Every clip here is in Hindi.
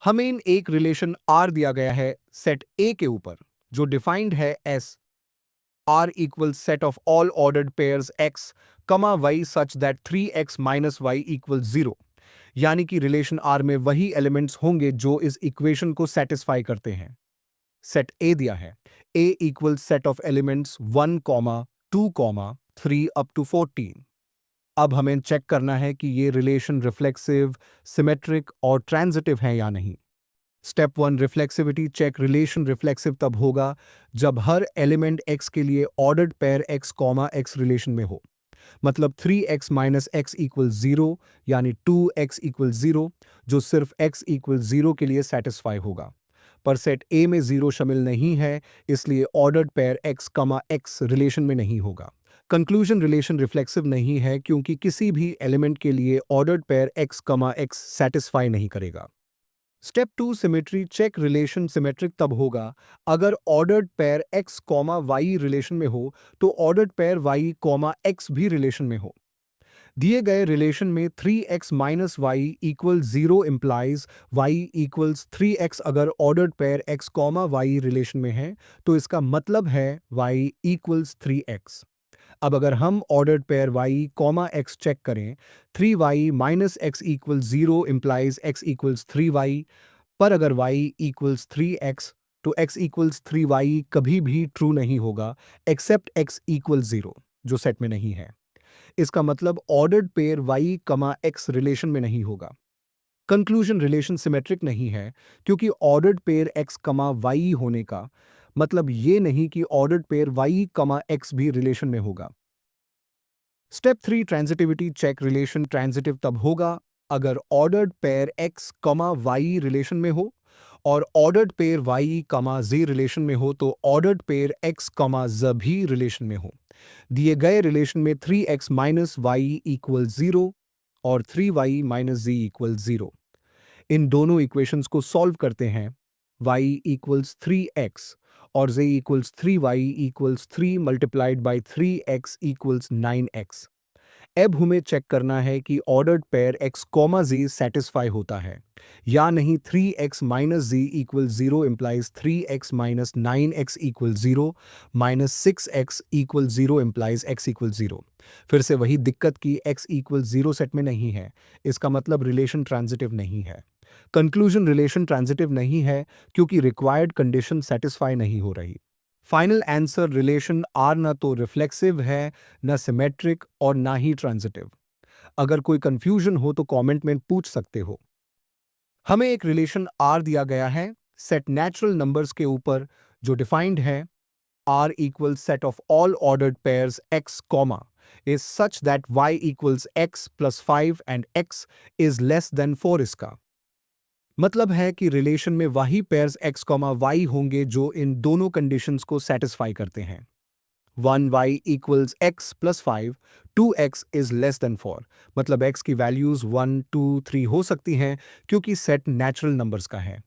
हमें एक रिलेशन आर दिया गया है सेट ए के ऊपर जो डिफाइंड है S R equal set of all ordered pairs x comma y such that 3x minus y equal 0। यानी कि रिलेशन आर में वही एलिमेंट्स होंगे जो इस इक्वेशन को सेटिस्फाई करते हैं। सेट ए दिया है A equal set of elements 1, 2, 3 up to 14। अब हमें चेक करना है कि ये रिलेशन रिफ्लेक्सिव, सिमेट्रिक और ट्रांजिटिव है या नहीं। Step 1 reflexivity check. Relation reflexive तब होगा जब हर एलिमेंट x के लिए ordered pair x comma x relation में हो। मतलब 3x माइनस x इक्वल 0 यानी 2x इक्वल 0 जो सिर्फ x इक्वल 0 के लिए सेटिस्फाई होगा। पर सेट A में 0 शामिल नहीं है, इसलिए ordered pair x comma x relation में नहीं होगा। कंक्लूजन रिलेशन रिफ्लेक्सिव नहीं है क्योंकि किसी भी एलिमेंट के लिए ordered pair x comma x satisfy नहीं करेगा। Step 2 symmetry check. Relation symmetric तब होगा अगर ordered pair x comma y relation में हो तो ordered pair y comma x भी रिलेशन में हो। दिए गए रिलेशन में 3x minus y equal 0 implies y equals 3x। अगर ordered pair x comma y relation में है तो इसका मतलब है y इक्वल्स 3x। अब अगर हम ordered pair y comma x check करें, 3y minus x equal 0 implies x equals 3y। पर अगर y इक्वल्स 3x तो x इक्वल्स 3y कभी भी ट्रू नहीं होगा एक्सेप्ट x इक्वल 0 जो सेट में नहीं है। इसका मतलब ordered pair y comma x relation में नहीं होगा। कंक्लूजन रिलेशन सिमेट्रिक नहीं है क्योंकि ordered pair x comma y होने का मतलब ये नहीं कि ordered pair y comma x भी रिलेशन में होगा। Step 3 transitivity check. Relation transitive तब होगा अगर ordered pair x comma y relation में हो और ordered pair y comma z relation में हो तो ordered pair x comma z भी रिलेशन में हो। दिए गए रिलेशन में 3x माइनस वाई इक्वल 0 और 3y माइनस z इक्वल 0। इन दोनों इक्वेशंस को सॉल्व करते हैं। y इक्वल्स 3x और z equals 3y equals 3 multiplied by 3x equals 9x। अब हमें चेक करना है कि ordered pair x comma z satisfy होता है या नहीं। 3x minus z equal 0 implies 3x minus 9x equal 0 minus 6x equal 0 implies x equal 0। फिर से वही दिक्कत कि x इक्वल 0 सेट में नहीं है, इसका मतलब रिलेशन ट्रांजिटिव नहीं है। कंक्लूजन रिलेशन ट्रांजिटिव नहीं है क्योंकि रिक्वायर्ड कंडीशन सेटिस्फाई नहीं हो रही। फाइनल आंसर रिलेशन आर न तो रिफ्लेक्सिव है, न सिमेट्रिक और ना ही ट्रांजिटिव। अगर कोई कंफ्यूजन हो तो कमेंट में पूछ सकते हो। हमें एक रिलेशन आर दिया गया है सेट नेचुरल नंबर्स के ऊपर जो डिफाइंड है R equal set of all ordered pairs x comma is such that y equals x plus 5 and x is less than 4। इसका मतलब है कि रिलेशन में वही पेयर्स x कॉमा वाई होंगे जो इन दोनों कंडीशंस को सेटिस्फाई करते हैं। 1y equals x plus 5, 2x is less than 4। मतलब x की वैल्यूज 1, 2, 3 हो सकती हैं क्योंकि सेट नेचुरल नंबर्स का है।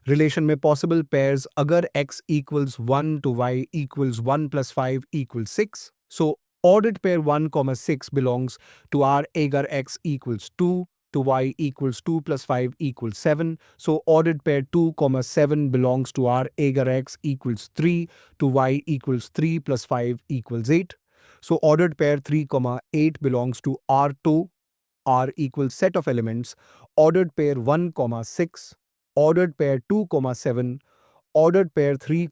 रिलेशन में पॉसिबल पेयर्स अगर x equals 1 to y equals 1 plus 5 equals 6, so ordered pair 1, 6 belongs to R agar x equals 2 to y equals 2 plus 5 equals 7. So ordered pair 2, 7 belongs to R agar x equals 3 to y equals 3 plus 5 equals 8. So ordered pair 3, 8 belongs to R2. R equals set of elements. Ordered pair 1, 6. Ordered pair 2, 7. Ordered pair 3,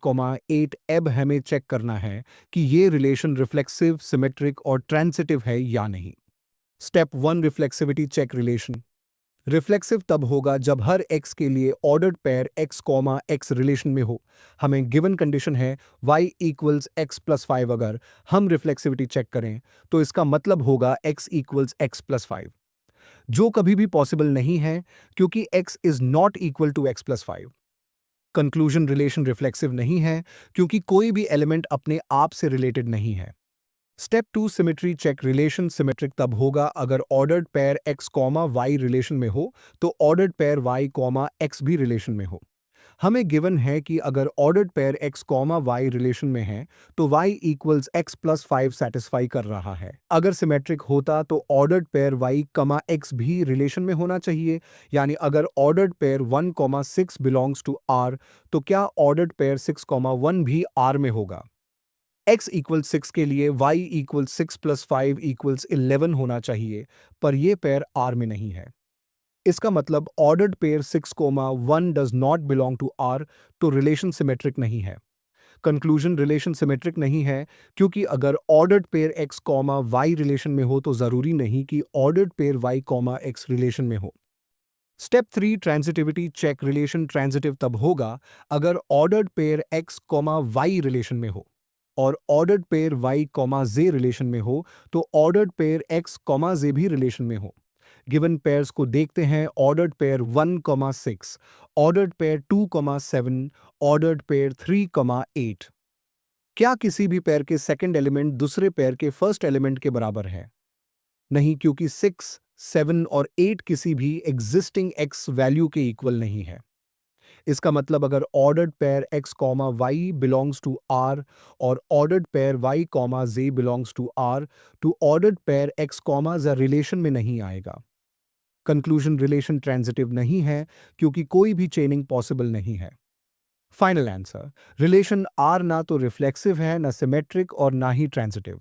8। अब हमें चेक करना है कि ये रिलेशन रिफ्लेक्सिव, सिमेट्रिक और ट्रांजिटिव है या नहीं। Step 1 reflexivity check. Relation reflexive तब होगा जब हर x के लिए ordered pair x comma x relation में हो। हमें गिवन कंडीशन है y इक्वल्स x प्लस 5। अगर हम रिफ्लेक्सिविटी चेक करें तो इसका मतलब होगा x इक्वल्स x प्लस 5 जो कभी भी पॉसिबल नहीं है क्योंकि x is not equal to x plus 5। Conclusion relation reflexive नहीं है क्योंकि कोई भी एलिमेंट अपने आप से रिलेटेड नहीं है। Step 2 symmetry check. Relation symmetric तब होगा अगर ordered pair x comma y relation में हो तो ordered pair y comma x भी रिलेशन में हो। हमें गिवन है कि अगर ordered pair x comma y relation में है तो y equals x plus 5 satisfy कर रहा है। अगर सिमेट्रिक होता तो ordered pair y comma x भी रिलेशन में होना चाहिए, यानी अगर ordered pair 1 comma 6 belongs to r तो क्या ऑर्डर्ड पेयर 6 कॉमा 1 भी r में होगा। x इक्वल 6 के लिए y इक्वल 6 प्लस 5 इक्वल्स 11 होना चाहिए, पर यह पेयर r में नहीं है। इसका मतलब ordered pair 6 comma 1 does not belong to R, तो रिलेशन सिमेट्रिक नहीं है। कंक्लूजन, रिलेशन सिमेट्रिक नहीं है क्योंकि अगर ordered pair x comma y relation में हो तो जरूरी नहीं कि ordered pair y comma x relation में हो। Step 3 transitivity check relation transitive तब होगा अगर ordered pair x comma y relation में हो और ordered pair y comma z relation में हो तो ordered pair x comma z भी रिलेशन में हो। गिवन पेयर्स को देखते हैं। Ordered pair 1,6, ordered pair 2,7, ordered pair 3,8। क्या किसी भी पेयर के सेकंड एलिमेंट दूसरे पेयर के फर्स्ट एलिमेंट के बराबर है? नहीं, क्योंकि 6, 7 और 8 किसी भी एग्जिस्टिंग x वैल्यू के इक्वल नहीं है। इसका मतलब अगर ordered pair x comma y belongs to r और ordered pair y comma z belongs to r तो ordered pair x comma z relation में नहीं आएगा। कंक्लूजन, रिलेशन ट्रांजिटिव नहीं है क्योंकि कोई भी चेनिंग पॉसिबल नहीं है। फाइनल आंसर, रिलेशन आर ना तो रिफ्लेक्सिव है, ना सिमेट्रिक और ना ही ट्रांजिटिव।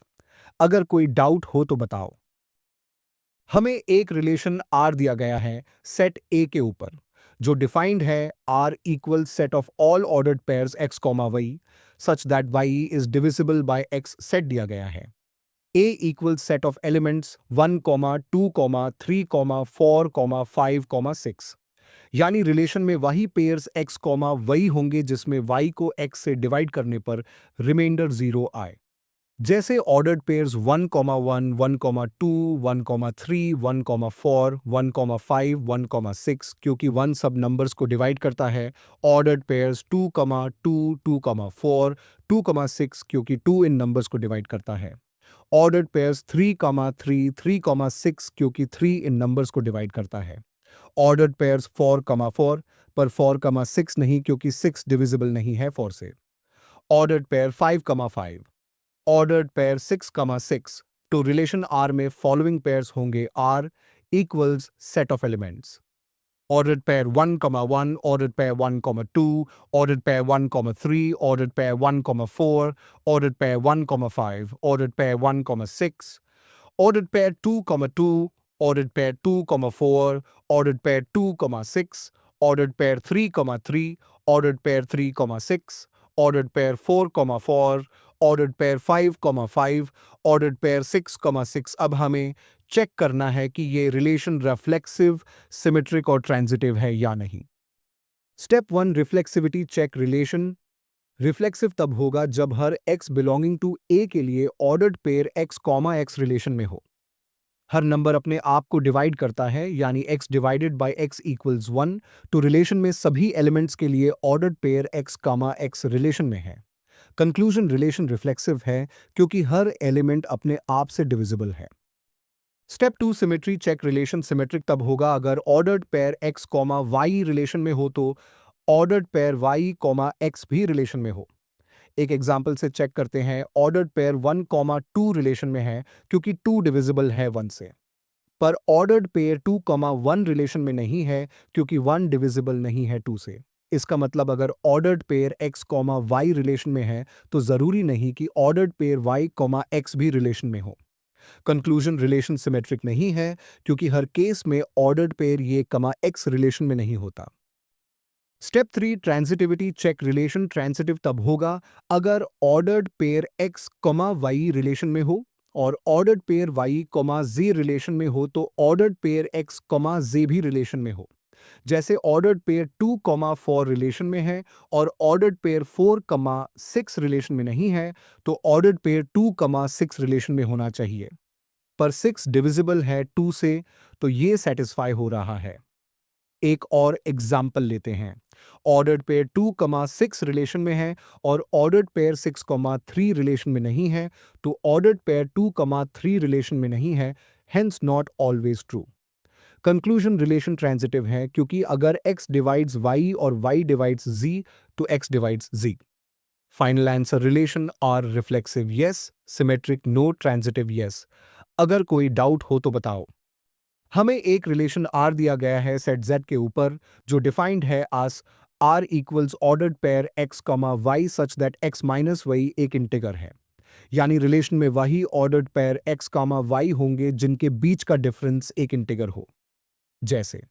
अगर कोई डाउट हो तो बताओ। हमें एक रिलेशन आर दिया गया है सेट ए के ऊपर, जो डिफाइंड है R equal set of all ordered pairs x comma y such that y is divisible by x set दिया गया है। A equals set of elements 1, 2, 3, 4, 5, 6। यानी रिलेशन में वही पेयर्स x, वही होंगे जिसमें y को x से डिवाइड करने पर रिमाइंडर 0 आए। जैसे ऑर्डर्ड पेयर्स 1, 1, 1, 2, 1, 3, 1, 4, 1, 5, 1, 6 क्योंकि 1 सब नंबर्स को डिवाइड करता है। ऑर्डर्ड पेयर्स 2, 2, 2, 4, 2, 6 क्योंकि 2 इन नंबर्स को डिवाइड करता है। ऑर्डर्ड पेयर्स 3, 3, 3, 6 क्योंकि 3 इन नंबर्स को डिवाइड करता है। ऑर्डर्ड पेयर्स 4, 4 पर 4, 6 नहीं क्योंकि 6 डिविजिबल नहीं है 4 से। ऑर्डर्ड पेयर 5, 5, ऑर्डर्ड पेयर 6, 6 तो रिलेशन आर में फॉलोइंग पेयर्स होंगे R equals set of elements. Ordered pair 1, 1, ordered pair 1, 2, ordered pair 1, 3, ordered pair 1, 4, ordered pair 1, 5, ordered pair 1, 6, ordered pair 2, 2, ordered pair 2, 4, ordered pair 2, 6, ordered pair 3, 3, ordered pair 3, 6, ordered pair 4, 4, ordered pair 5, 5, ordered pair 6, 6। अब हमें चेक करना है कि ये रिलेशन रिफ्लेक्सिव, सिमेट्रिक और ट्रांजिटिव है या नहीं। Step 1 reflexivity check relation. Reflexive तब होगा जब हर x बिलोंगिंग टू a के लिए ordered pair x, x relation में हो। हर नंबर अपने आप को डिवाइड करता है, यानी x divided by x equals 1, तो रिलेशन में सभी एलिमेंट्स के लिए ordered pair x, x relation में है। कंक्लूजन, रिलेशन रिफ्लेक्सिव है क्योंकि हर एलिमेंट अपने आप से डिविजिबल है। Step 2 symmetry check relation symmetric तब होगा अगर ordered pair x, y relation में हो तो ऑर्डर्ड पेयर y, x भी रिलेशन में हो। एक एग्जांपल से चेक करते हैं। ऑर्डर्ड पेयर 1, 2 रिलेशन में है क्योंकि 2 डिविजिबल है 1 से, पर ऑर्डर्ड पेयर 2, 1 रिलेशन में नहीं है क्योंकि 1 डिविजिबल नहीं है 2 से। इसका मतलब अगर ordered pair x, y relation में है तो जरूरी नहीं कि ऑर्डर्ड पेयर y, x भी रिलेशन में हो। कंक्लूजन, रिलेशन सिमेट्रिक नहीं है क्योंकि हर केस में ordered pair y, x relation में नहीं होता। Step 3 transitivity check relation transitive तब होगा अगर ordered pair x, y relation में हो और ordered pair y, z relation में हो तो ऑर्डर्ड पेयर x, z भी रिलेशन में हो। जैसे ऑर्डर्ड पेयर 2, 4 रिलेशन में है और ऑर्डर्ड पेयर 4, 6 रिलेशन में नहीं है तो ऑर्डर्ड पेयर 2, 6 रिलेशन में होना चाहिए, पर 6 डिविजिबल है 2 से, तो ये सेटिस्फाई हो रहा है। एक और एग्जाम्पल लेते हैं। ऑर्डर्ड पेयर 2, 6 रिलेशन में है और ऑर्डर्ड पेयर 6, 3 रिलेशन में नहीं है तो ऑर्डर्ड पेयर 2, 3 रिलेशन में नहीं है, hence not always true. Conclusion relation transitive है क्योंकि अगर x डिवाइड्स y और y डिवाइड्स z तो x divides z। Final answer relation R reflexive yes, symmetric no, transitive yes. अगर कोई डाउट हो तो बताओ। हमें एक रिलेशन R दिया गया है सेट Z के ऊपर जो डिफाइंड है as R equals ordered pair x comma y such that x minus y एक इंटीगर है। यानी रिलेशन में वही ordered pair x comma y होंगे जिनके बीच का डिफरेंस एक इंटीगर हो। जैसे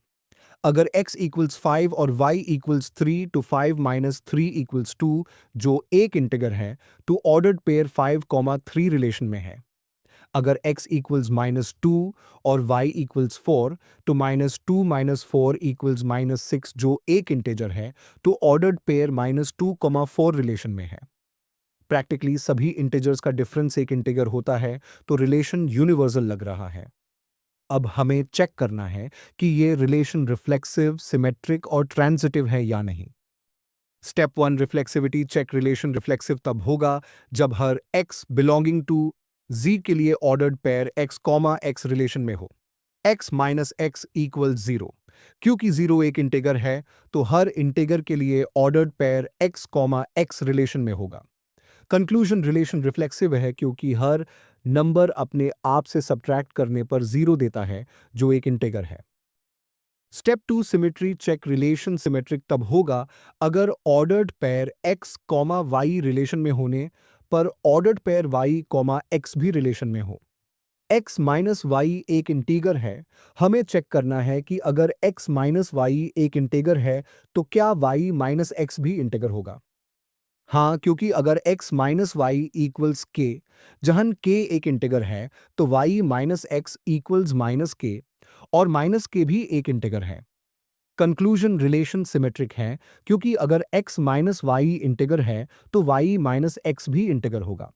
अगर x इक्वल्स 5 और y इक्वल्स 3 तो 5 माइनस 3 इक्वल्स 2 जो एक इंटीगर है तो ऑर्डर्ड पेयर 5 कॉमा 3 रिलेशन में है। अगर x इक्वल्स माइनस 2 और y इक्वल्स 4 तो माइनस 2 माइनस 4 इक्वल्स माइनस 6 जो एक इंटीजर है तो ordered pair minus 2 comma 4 relation में है। प्रैक्टिकली सभी इंटीजर्स का डिफरेंस एक इंटीगर होता है तो रिलेशन यूनिवर्सल लग रहा है। अब हमें चेक करना है कि ये रिलेशन रिफ्लेक्सिव, सिमेट्रिक और ट्रांजिटिव है या नहीं। Step 1 reflexivity check relation reflexive तब होगा जब हर x बिलोंगिंग टू z के लिए ordered pair x comma x relation में हो। x minus x equal 0। क्योंकि 0 एक इंटीगर है तो हर इंटीगर के लिए ordered pair x comma x relation में होगा। कंक्लूजन रिलेशन रिफ्लेक्सिव है क्योंकि हर नंबर अपने आप से सब्ट्रैक्ट करने पर 0 देता है जो एक इंटीगर है। Step 2 symmetry check relation symmetric तब होगा अगर ordered pair x comma y relation में होने पर ordered pair y comma x भी रिलेशन में हो। x माइनस वाई एक इंटीगर है, हमें चेक करना है कि अगर x माइनस वाई एक इंटीगर है तो क्या y माइनस एक्स भी इंटीगर होगा। हाँ, क्योंकि अगर x माइनस वाई इक्वल्स के जहां k एक इंटीगर है तो y minus x equals minus के और माइनस के भी एक इंटीगर है। कंक्लूजन रिलेशन सिमेट्रिक है क्योंकि अगर x माइनस वाई इंटीगर है तो y माइनस एक्स भी इंटीगर होगा।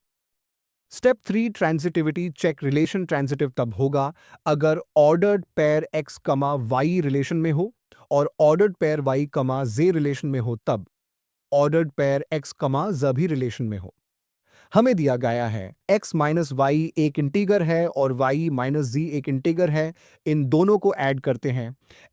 Step 3 transitivity check relation transitive तब होगा अगर ordered pair x comma y relation में हो और ordered pair y comma z relation में हो तब ordered pair x comma z भी रिलेशन में हो। हमें दिया गया है x माइनस वाई एक इंटीगर है और y माइनस z एक इंटीगर है। इन दोनों को ऐड करते हैं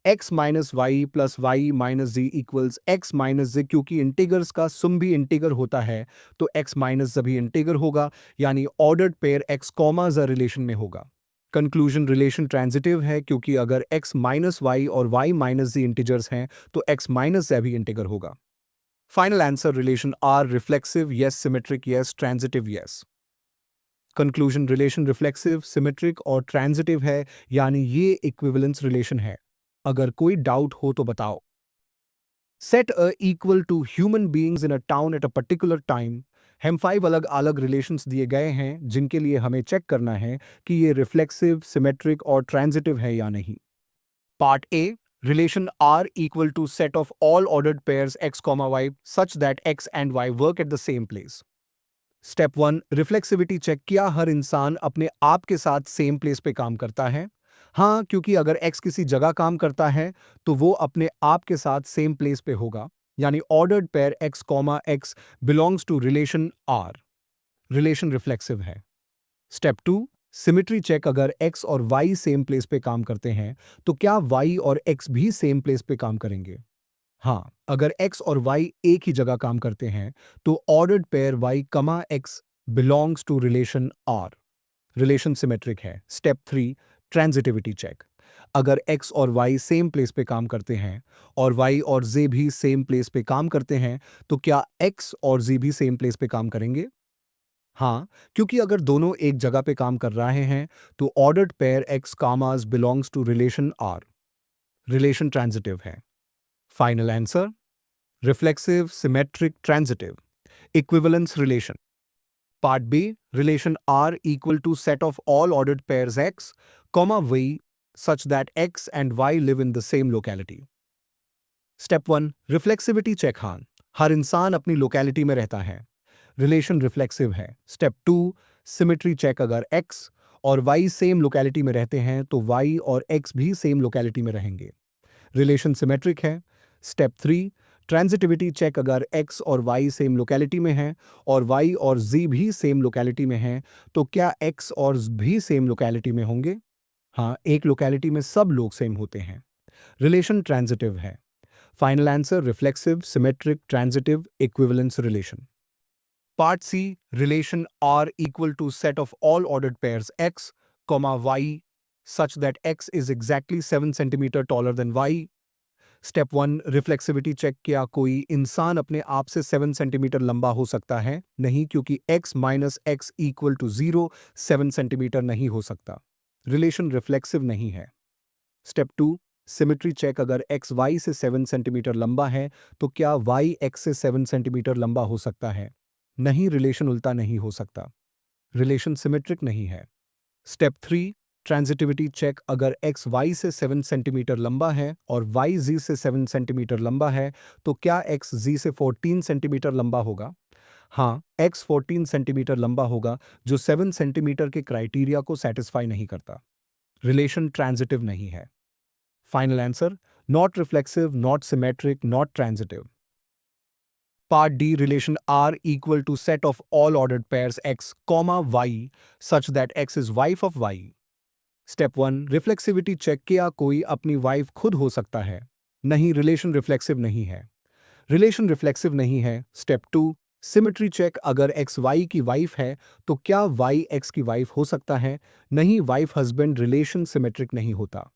x minus Y plus y minus z equals x minus z क्योंकि इंटीगर्स का सम भी इंटीगर होता है तो x माइनस z भी इंटीगर होगा यानी ordered pair x comma z relation में होगा। कंक्लूजन रिलेशन ट्रांजिटिव है क्योंकि अगर x माइनस वाई और y माइनस z इंटीजर्स हैं तो x माइनस z भी इंटीगर होगा। Final answer relation R reflexive yes, symmetric yes, transitive yes. Conclusion relation reflexive, symmetric और transitive है यानी ये equivalence relation है। अगर कोई डाउट हो तो बताओ। Set a equal to human beings in a town at a particular time. हम 5 अलग अलग रिलेशंस दिए गए हैं जिनके लिए हमें चेक करना है कि ये रिफ्लेक्सिव, सिमेट्रिक और ट्रांजिटिव है या नहीं। Part A relation R equal to set of all ordered pairs x, y such that x and y work at the same place. Step 1 reflexivity check किया हर इंसान अपने आप के साथ सेम प्लेस पे काम करता है। हाँ, क्योंकि अगर x किसी जगह काम करता है तो वो अपने आप के साथ सेम प्लेस पे होगा यानी ordered pair x, x belongs to relation R। Relation reflexive है। स्टेप 2 सिमेट्री चेक अगर x और y सेम प्लेस पे काम करते हैं तो क्या y और x भी सेम प्लेस पे काम करेंगे। हाँ, अगर x और y एक ही जगह काम करते हैं तो ordered pair y comma x belongs to relation R। Relation symmetric है। स्टेप 3 ट्रांजिटिविटी चेक अगर x और y सेम प्लेस पे काम करते हैं और y और z भी सेम प्लेस पे काम करते हैं तो क्या x और z भी सेम प्लेस पे काम करेंगे। हाँ, क्योंकि अगर दोनों एक जगह पे काम कर रहे हैं तो ordered pair x commas belongs to relation R। Relation transitive है। Final answer reflexive, symmetric, transitive. Equivalence relation part B relation R equal to set of all ordered pairs x, y such that x and y live in the same locality. Step 1 reflexivity check हाँ, हर इंसान अपनी लोकेलिटी में रहता है। रिलेशन रिफ्लेक्सिव है। स्टेप 2 सिमेट्री चेक अगर x और y सेम लोकेलिटी में रहते हैं तो y और x भी सेम लोकेलिटी में रहेंगे। रिलेशन सिमेट्रिक है। स्टेप 3 ट्रांजिटिविटी चेक अगर x और y सेम लोकेलिटी में हैं और y और z भी सेम लोकेलिटी में हैं तो क्या x और z भी सेम लोकेलिटी में होंगे। हाँ, एक लोकेलिटी में सब लोग सेम होते हैं। रिलेशन ट्रांजिटिव है। Final answer reflexive, symmetric, transitive, equivalence relation. Part C, relation R equal to set of all ordered pairs x, y such that x is exactly 7 centimeter taller than y. Step 1, reflexivity check. क्या कोई इंसान अपने आप से 7 सेंटीमीटर लंबा हो सकता है? नहीं, क्योंकि x minus x equal to 0 7 centimetre नहीं हो सकता। रिलेशन रिफ्लेक्सिव नहीं है। Step 2, symmetry check. अगर x y से 7 सेंटीमीटर लंबा है तो क्या y x से 7 सेंटीमीटर लंबा हो सकता है? नहीं, रिलेशन उल्टा नहीं हो सकता। रिलेशन सिमेट्रिक नहीं है। Step 3, transitivity check. अगर x y से 7 सेंटीमीटर लंबा है और y z से 7 सेंटीमीटर लंबा है तो क्या x z से 14 सेंटीमीटर लंबा होगा? हाँ, x 14 सेंटीमीटर लंबा होगा, जो 7 सेंटीमीटर के क्राइटेरिया को सेटिस्फाई नहीं करता। रिलेशन ट्रांजिटिव नहीं है। Final answer not reflexive, not symmetric, not transitive. Part D, relation R equal to set of all ordered pairs x, y such that x is wife of y. Step 1, reflexivity check. क्या कोई अपनी वाइफ खुद हो सकता है? नहीं, रिलेशन रिफ्लेक्सिव नहीं है। रिलेशन रिफ्लेक्सिव नहीं है। Step 2, symmetry check. अगर एक्स वाई की वाइफ है तो क्या वाई एक्स की वाइफ हो सकता है? नहीं, वाइफ हस्बैंड रिलेशन सिमेट्रिक नहीं होता।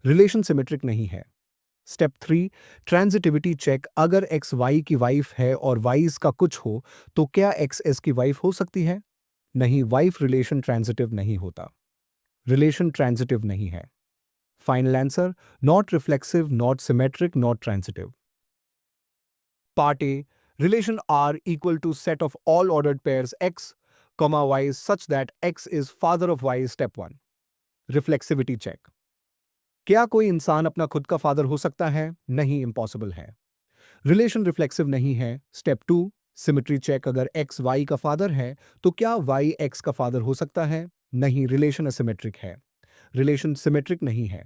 रिलेशन सिमेट्रिक नहीं है। Step 3, transitivity check. अगर एक्स वाई की वाइफ है और वाइज का कुछ हो तो क्या एक्स एस की वाइफ हो सकती है? नहीं, वाइफ रिलेशन ट्रांजिटिव नहीं होता। रिलेशन ट्रांजिटिव नहीं है। Final answer not reflexive, not symmetric, not transitive. Part A, relation R equal to set of all ordered pairs x, y such that x is father of y. Step 1, reflexivity check. क्या कोई इंसान अपना खुद का फादर हो सकता है? नहीं, इम्पॉसिबल है। रिलेशन रिफ्लेक्सिव नहीं है। Step 2, symmetry check. अगर एक्स वाई का फादर है तो क्या वाई एक्स का फादर हो सकता है? नहीं, रिलेशन असिमेट्रिक है। रिलेशन सिमेट्रिक नहीं है।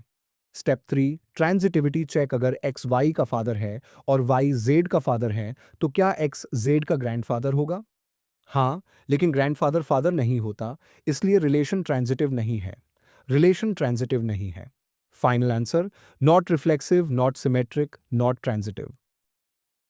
Step 3, transitivity check. अगर एक्स वाई का फादर है और वाई जेड का फादर है तो क्या एक्स जेड का ग्रैंडफादर होगा? हाँ, लेकिन ग्रैंडफादर फादर नहीं होता, इसलिए रिलेशन ट्रांजिटिव नहीं है। रिलेशन ट्रांजिटिव नहीं है। Final answer not reflexive, not symmetric, not transitive.